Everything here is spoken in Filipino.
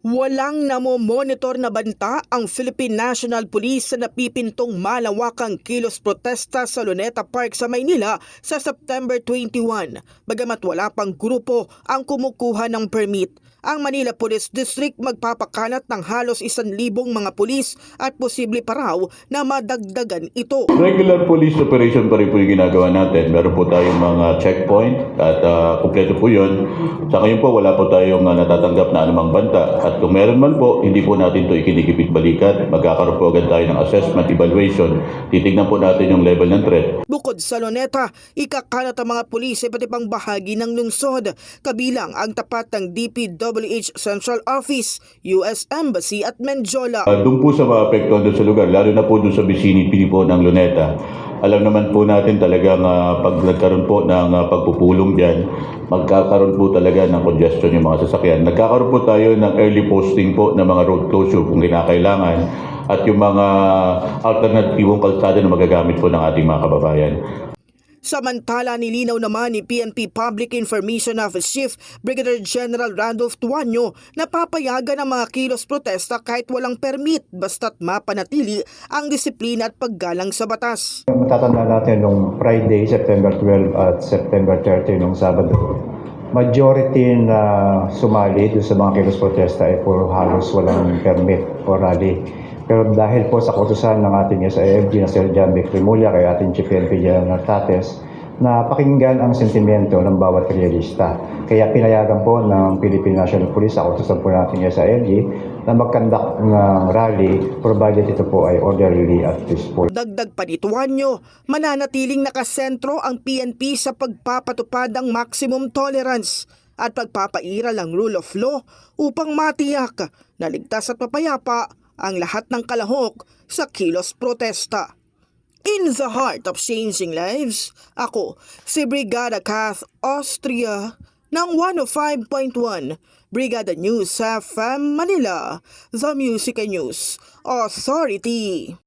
Walang namomonitor na banta ang Philippine National Police sa napipintong malawakang kilos protesta sa Luneta Park sa Maynila sa September 21. Bagamat wala pang grupo ang kumukuha ng permit, ang Manila Police District magpapakalat ng halos 1,000 mga pulis at posible pa raw na madagdagan ito. Regular police operation pa rin po yung ginagawa natin. Meron po tayong mga checkpoint at kumpleto po yun. Sa ngayon po wala po tayong natatanggap na anumang banta. At kung meron man po, hindi po natin ito ikinikipit balikan. Magkakaroon po agad tayo ng assessment, evaluation. Titignan po natin yung level ng threat. Bukod sa Luneta, ikakalat ang mga pulis sa iba't ibang bahagi ng lungsod, kabilang ang tapat ng DPWH Central Office, US Embassy at Menjola. Doon po sa mga apektuhan doon sa lugar, lalo na po doon sa vicinity po ng Luneta. Alam naman po natin talagang pag nagkaroon po ng pagpupulong dyan, magkakaroon po talaga ng congestion yung mga sasakyan. Nagkakaroon po tayo ng early posting po ng mga road closure kung kinakailangan at yung mga alternatibong kalsada na magagamit po ng ating mga kababayan. Samantala, nilinaw naman ni PNP Public Information Office Chief Brigadier General Randolph Tuanyo na papayagan ang mga kilos protesta kahit walang permit basta't mapanatili ang disiplina at paggalang sa batas. Matatanda natin nung Friday, September 12 at September 30 nung Sabado, majority na sumali doon sa mga kilos protesta ay puro halos walang permit o rally. Pero dahil po sa kautusan ng ating SIFG na Sir John Vic Rimulya kay ating Chief PNP General Tates na pakinggan ang sentimento ng bawat realista. Kaya pinayagan po ng Philippine National Police sa kautusan po nating SIFG na mag-conduct ng rally provided ito po ay orderly at peaceful. Dagdag pa ni Tuanyo, mananatiling nakasentro ang PNP sa pagpapatupad ng maximum tolerance at pagpapairal ng rule of law upang matiyak na ligtas at mapayapa ang lahat ng kalahok sa kilos protesta. In the heart of changing lives, ako si Brigada Kath Austria ng 105.1 Brigada News FM Manila, The Music and News Authority.